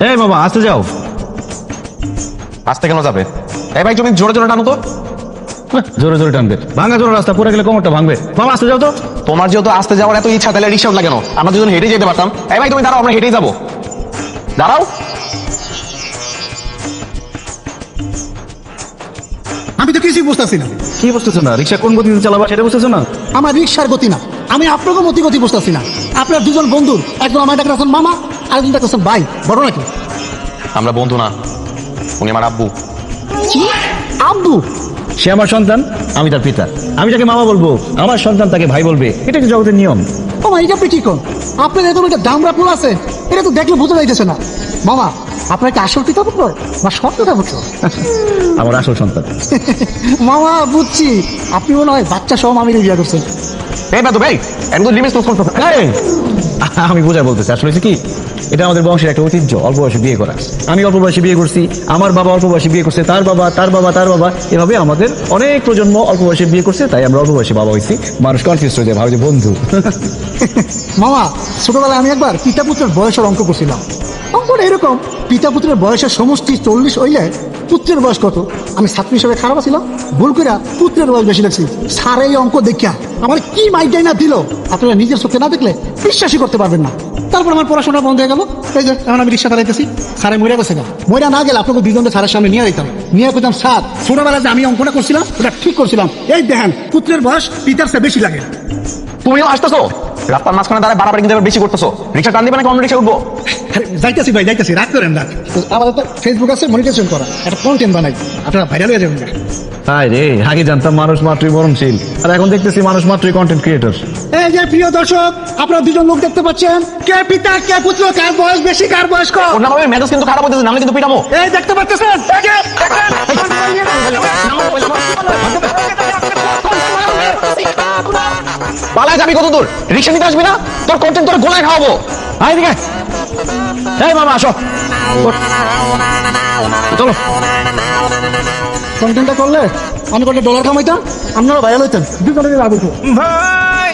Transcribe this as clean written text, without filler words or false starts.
এই বাবা আসতে যাও। আসতে কেন যাবে? এই ভাই তুমি জোরে জোরে টানো তো। জোরে জোরে টানবে, ভাঙা জোরে রাস্তা, পড়ে গেলে কোমরটা ভাঙবে। বাবা আসতে যাও তো। তোমার যেহেতু আসতে যাওয়ার এত ইচ্ছা, তাহলে রিক্সা উঠলা কেন? আমরা দুজন হেঁটে যেতে পারতাম। এই ভাই তুমি দাঁড়াও, আমরা হেঁটেই যাবো। দাঁড়াও। আমি তো কিছুই বুঝতেছি না। কি বুঝতেছো না? রিক্সা কোন গতিতে চালাবা সেটা বুঝতেছো না? আমার রিক্সার গতি না, আমি আপনাকে গতি বুঝতেছি না। আপনার দুজন বন্ধুর, একজন আমার ডাকতেছেন মামা, আরেকজন ডাকতেছেন ভাই, বড় নাকি? আমরা বন্ধু না, উনি আমার আব্বু। কি? আব্বু? সে আমার সন্তান, আমি তার পিতা। আমি তাকে মামা বলবো, আমার সন্তান তাকে ভাই বলবে। এটা কি জগতের নিয়ম? মামা এটা আপনি কি কোন? আপনার এত একটা দামরা ফুল আছে, এটা তো দেখলে বোঝা যাইতেছে না। মামা আপনার কি আসল পিতা পুত্র না সৎ পিতা পুত্র? আমার আসল সন্তান। মামা বুঝছি, আপনি মনে হয় বাচ্চা সহ মামির বিয়ে করছেন। এই বাদু ভাই, একদম লিমিট ক্রস করছো। এই, আমি বোঝা বলতেছি, আসলে হয়েছে কি, এটা আমাদের বংশের একটা ঐতিহ্য, অল্প বয়সে বিয়ে করা। আমি অল্প বয়সে বিয়ে করছি, আমার বাবা অল্প বয়সে বিয়ে করছে, তার বাবা, তার বাবা, তার বাবা, এভাবে আমাদের অনেক প্রজন্ম অল্প বয়সে বিয়ে করছে, তাই আমরা অল্প বয়সে বাবা হয়েছি। মানুষ কনফিউজ হয়ে যায়, ভাবে যে বন্ধু। মামা ছোটবেলায় আমি একবার পিতা পুত্রের বয়সের অঙ্ক করছিলাম। অঙ্কটা এরকম, পিতা পুত্রের বয়সের সমষ্টি 40 হইলে পুত্রের বয়স কত? আমি ছাত্র হিসেবে খারাপ ছিলাম, ভুল করে পুত্রের বয়স বেশি লাগছি। স্যার এই অঙ্ক দেখিয়া আমার কি মাইটাই না দিল, আপনারা নিজের চোখে না দেখলে বিশ্বাসই করতে পারবেন না। তারপর আমার পড়াশোনা বন্ধ হয়ে গেল। এই যে এখন আমি রিক্সা চালাইতেছি, স্যারে মরে গেছে গা। মরা না গেলে আপনাকে দুজনকে স্যারের সামনে নিয়ে যেতাম, নিয়ে কইতাম স্যার ছোটবেলায় যে আমি অঙ্কটা করছিলাম ওটা ঠিক করছিলাম। এই দেখেন পুত্রের বয়স পিতার চেয়ে বেশি লাগে। তুমিও আসতেছো, রাস্তার মাঝখানে দাঁড়ায় বাড়াবাড়ি কিন্তু এবার বেশি করতেছো। রিক্সা টান দিবে নাকি অন্য রিক্সা উঠবো? যাইতেছি ভাই, যাইতেছি, রাগ করেন না। আমাদের তো ফেসবুক আছে, মনিটাইজেশন করা, একটা কন্টেন্ট বানাই, আপনারা ভাইরাল হয়ে যাবেন না। হায় রে, আগে জানতাম মানুষ মাত্রই মরণশীল, আর এখন দেখতেছি মানুষ মাত্রই কন্টেন্ট ক্রিয়েটর। এই যে প্রিয় দর্শক, আপনারা দুজন লোক দেখতে পাচ্ছেন, কে পিতা কে পুত্র, কার বয়স বেশি কার বয়স কম। ওর নামে মেজাজ কিন্তু খারাপ হইতেছে, নামে কিন্তু পিটামো। এই দেখতে পাচ্ছেন, পালায় যাবি কত দূর? রিক্সা নিতে আসবি না? তোর কন্টেন্ট তোর গোলায় খাওয়াবো। আয় দিকে। এই মামা আসো, চলো। কন্টেন্টটা করলে অনেক $1 কামাইতাম, আপনারা ভাইরাল হইতেন, দুজনের লাভ হইতো। ভাই